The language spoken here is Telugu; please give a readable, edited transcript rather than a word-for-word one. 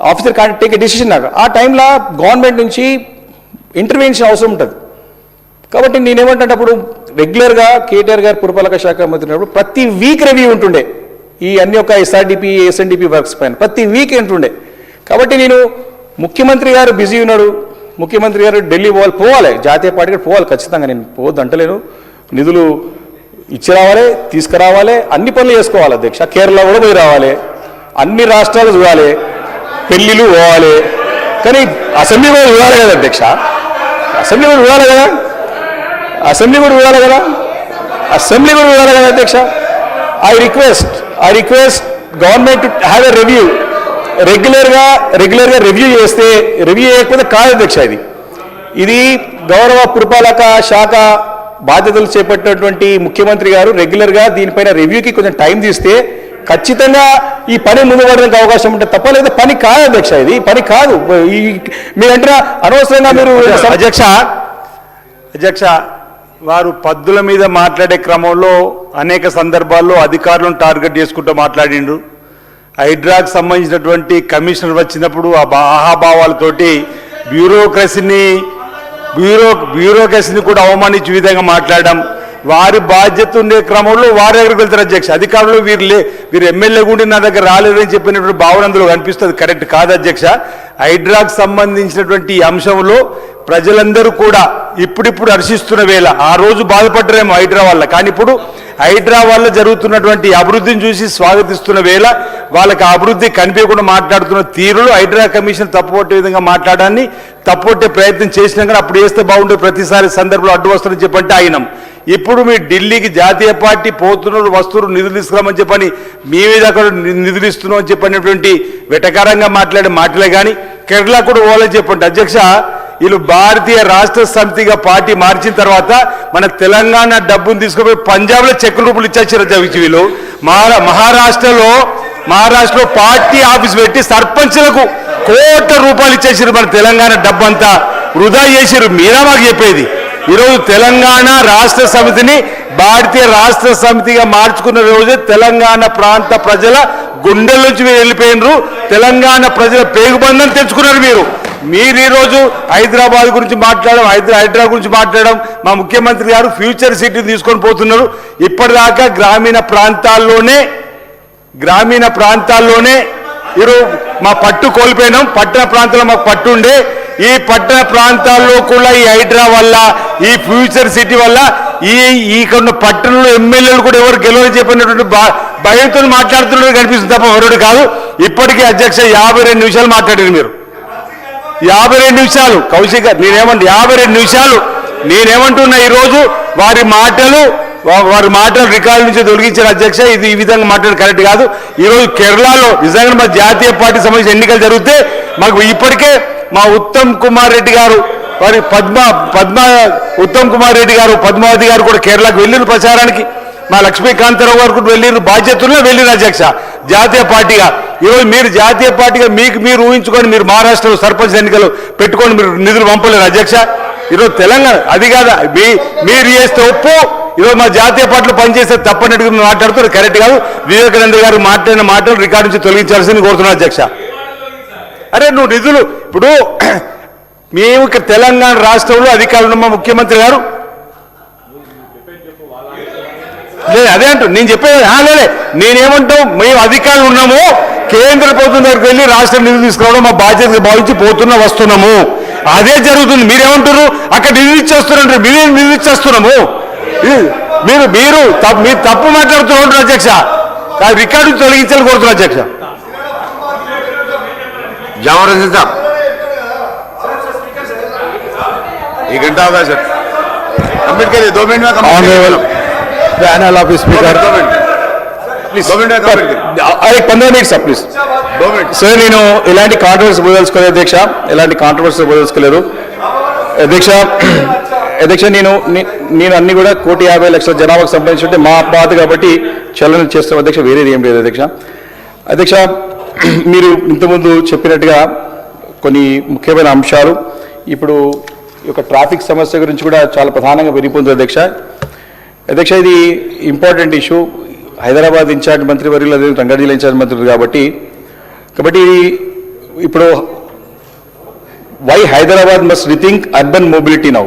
Officer can't take a decision నాకు ఆ టైంలో గవర్నమెంట్ నుంచి ఇంటర్వెన్షన్ అవసరం ఉంటుంది. కాబట్టి నేనేమంటే అప్పుడు రెగ్యులర్గా కేటీఆర్ గారు పురపాలక శాఖ మంత్రి ఉన్నప్పుడు ప్రతి వీక్ రివ్యూ ఉంటుండే ఈ అన్ని ఒక ఎస్ఆర్డిపి ఎస్ఎన్డిపి వర్క్స్ పైన ప్రతి వీక్ ఉంటుండే. కాబట్టి నేను ముఖ్యమంత్రి గారు బిజీ ఉన్నాడు, ముఖ్యమంత్రి గారు ఢిల్లీ పోవాలి జాతీయ పార్టీకి పోవాలి ఖచ్చితంగా, నేను పోవద్దు అంటలేను. నిధులు ఇచ్చి రావాలి, తీసుకురావాలి, అన్ని పనులు చేసుకోవాలి అధ్యక్ష. కేరళ కూడా పోయి రావాలి, అన్ని రాష్ట్రాలు చూడాలి, పెళ్ళిళ్ళు పోవాలి. కానీ అసెంబ్లీ కూడా చూడాలి కదా అధ్యక్ష, అసెంబ్లీ కూడా చూడాలి కదా, అసెంబ్లీ కూడా చూడాలి కదా, అసెంబ్లీ కూడా చూడాలి కదా అధ్యక్ష. I request government to have a review, రెగ్యులర్గా రివ్యూ చేస్తే, రివ్యూ చేయకపోతే కాదు అధ్యక్ష. ఇది గౌరవ పురపాలక శాఖ బాధ్యతలు చేపట్టినటువంటి ముఖ్యమంత్రి గారు రెగ్యులర్గా దీనిపైన రివ్యూకి కొంచెం టైం తీస్తే ఖచ్చితంగా ఈ పని ముందు పడడానికి అవకాశం ఉంటుంది తప్ప, లేదా పని కాదు అధ్యక్ష, ఇది పని కాదు. మీరంటారా అనవసరంగా మీరు అధ్యక్ష వారు పద్దుల మీద మాట్లాడే క్రమంలో అనేక సందర్భాల్లో అధికారులను టార్గెట్ చేసుకుంటూ మాట్లాడిండ్రు. హైడ్రాకు సంబంధించినటువంటి కమిషనర్ వచ్చినప్పుడు ఆ ఆహాభావాలతోటి బ్యూరోక్రసీని కూడా అవమానించే విధంగా మాట్లాడడం, వారి బాధ్యత ఉండే క్రమంలో వారి దగ్గరికి వెళ్తారు అధ్యక్ష. అధికారులు వీరు ఎమ్మెల్యే కూడా నా దగ్గర రాలేదని చెప్పినటువంటి భావన అందులో కనిపిస్తుంది, కరెక్ట్ కాదు అధ్యక్ష. హైడ్రాకు సంబంధించినటువంటి ఈ అంశంలో ప్రజలందరూ కూడా ఇప్పుడిప్పుడు హర్షిస్తున్న వేళ, ఆ రోజు బాధపడ్డరేమో హైడ్రా వల్ల, కానీ ఇప్పుడు హైడ్రా వల్ల జరుగుతున్నటువంటి అభివృద్ధిని చూసి స్వాగతిస్తున్న వేళ వాళ్ళకి ఆ అభివృద్ధి కనిపించకుండా మాట్లాడుతున్న తీరులు హైడ్రా కమిషన్ తప్పుపట్టే విధంగా మాట్లాడాన్ని తప్పుపట్టే ప్రయత్నం చేసినా కానీ అప్పుడు చేస్తే బాగుండే, ప్రతిసారి సందర్భంలో అడ్డు వస్తుందని చెప్పంటే ఆయనం. ఇప్పుడు మీరు ఢిల్లీకి జాతీయ పార్టీ పోతున్నారు, వస్తువులు నిధులు తీసుకురామని చెప్పని మీ మీద అక్కడ నిధులు ఇస్తున్నాం అని చెప్పినటువంటి వెటకారంగా మాట్లాడే మాటలే కానీ కేరళ కూడా పోవాలని చెప్పండి అధ్యక్ష. వీళ్ళు భారతీయ రాష్ట్ర సమితిగా పార్టీ మార్చిన తర్వాత మన తెలంగాణ డబ్బును తీసుకుపోయి పంజాబ్లో చెక్కుల రూపాయలు ఇచ్చేసారు అధ్యక్ష. వీళ్ళు మహారాష్ట్రలో పార్టీ ఆఫీస్ పెట్టి సర్పంచ్లకు కోట్ల రూపాయలు ఇచ్చేసారు. మన తెలంగాణ డబ్బు అంతా వృధా చేసారు. మీరా మాకు చెప్పేది ఈరోజు తెలంగాణ రాష్ట్ర సమితిని భారతీయ రాష్ట్ర సమితిగా మార్చుకున్న రోజు తెలంగాణ ప్రాంత ప్రజల గుండెల నుంచి మీరు వెళ్ళిపోయినరు, తెలంగాణ ప్రజల పేగుబంధం తెచ్చుకున్నారు. మీరు ఈరోజు హైదరాబాద్ గురించి మాట్లాడడం, హైదరాబాద్ గురించి మాట్లాడడం, మా ముఖ్యమంత్రి గారు ఫ్యూచర్ సిటీ తీసుకొని పోతున్నారు. ఇప్పటిదాకా గ్రామీణ ప్రాంతాల్లోనే ఈరోజు మా పట్టు కోల్పోయినాం, పట్టణ ప్రాంతాల్లో మాకు పట్టు ఉండే, ఈ పట్టణ ప్రాంతాల్లో కూడా ఈ హైడ్రా వల్ల, ఈ ఫ్యూచర్ సిటీ వల్ల ఈ పట్టణంలో ఎమ్మెల్యేలు కూడా ఎవరు గెలవని చెప్పినటువంటి భయంతో మాట్లాడుతున్నట్టు కనిపిస్తుంది తప్ప ఎవరు కాదు. ఇప్పటికీ అధ్యక్ష 52 నిమిషాలు మాట్లాడారు మీరు, 52 నిమిషాలు కౌశిక్ గారు. 52 నిమిషాలు నేనేమంటున్నా, ఈరోజు వారి మాటలు రికార్డు నుంచి తొలగించిన అధ్యక్ష. ఇది ఈ విధంగా మాట్లాడడం కరెక్ట్ కాదు. ఈరోజు కేరళలో నిజంగా మా జాతీయ పార్టీ సంబంధించిన ఎన్నికలు జరిగితే మాకు ఇప్పటికే మా ఉత్తమ్ కుమార్ రెడ్డి గారు, వారి ఉత్తమ్ కుమార్ రెడ్డి గారు, పద్మావతి గారు కూడా కేరళకు వెళ్ళిన ప్రచారానికి, మా లక్ష్మీకాంతరావు గారు కూడా వెళ్ళిన బాధ్యతల్లో వెళ్ళిన అధ్యక్ష జాతీయ పార్టీగా. ఈరోజు మీరు జాతీయ పార్టీగా మీరు ఊహించుకొని మీరు మహారాష్ట్రలో సర్పంచ్ ఎన్నికలు పెట్టుకొని మీరు నిధులు పంపలేరు అధ్యక్ష. ఈరోజు తెలంగాణ అది కాదా మీరు చేస్తే ఒప్పు, ఈరోజు మా జాతీయ పార్టీలో పనిచేస్తే తప్పనట్టుగా మాట్లాడుతూ కరెక్ట్ కాదు. వివేకానంద గారు మాట్లాడిన మాటలు రికార్డు నుంచి తొలగించాల్సింది కోరుతున్నా అధ్యక్ష. అరే నువ్వు నిధులు ఇప్పుడు మేము తెలంగాణ రాష్ట్రంలో అధికారులు మా ముఖ్యమంత్రి గారు అదే అంటూ నేను చెప్పేది లేదే. నేనేమంటాం, మేము అధికారులు ఉన్నాము, కేంద్ర ప్రభుత్వం దగ్గరికి వెళ్ళి రాష్ట్ర నిధులు తీసుకురావడం మా బాధ్యతగా భావించి వస్తున్నాము. అదే జరుగుతుంది. మీరేమంటారు, అక్కడ నిధులు ఇచ్చేస్తున్నారు, మీరేం నిధులు ఇచ్చేస్తున్నాము. మీరు తప్పు మాట్లాడుతున్నారు అధ్యక్ష. రికార్డు తొలగించాలని కోరుతున్నారు అధ్యక్ష. जावरन साहब एक घंटा होगा सर, कंप्लीट करिए 2 मिनट में honourable panel of speaker please 2 minute में कंप्लीट करिए 15 मिनट्स प्लीज 2 मिनट सर. నేను ఇలాంటి కాంట్రవర్సీ బోదలుచుకోలేదు అధ్యక్ష, ఇలాంటి కాంట్రవర్సీ బోదలుచుకోలేదు అధ్యక్ష. నేను అన్ని కూడా 1,50,00,000 జనాభాకు సంబంధించి మా బాధ కాబట్టి చలన చేస్తాం అధ్యక్ష, వేరేది ఏం లేదు అధ్యక్ష. మీరు ఇంతకుముందు చెప్పినట్టుగా కొన్ని ముఖ్యమైన అంశాలు, ఇప్పుడు ఈ యొక్క ట్రాఫిక్ సమస్య గురించి కూడా చాలా ప్రధానంగా పెరిగిపోతుంది అధ్యక్ష. ఇది ఇంపార్టెంట్ ఇష్యూ. హైదరాబాద్ ఇన్ఛార్జ్ మంత్రి వర్యులు, అదే రంగారెడ్డి జిల్లా ఇన్ఛార్జ్ మంత్రులు కాబట్టి ఇప్పుడు why Hyderabad must rethink urban mobility now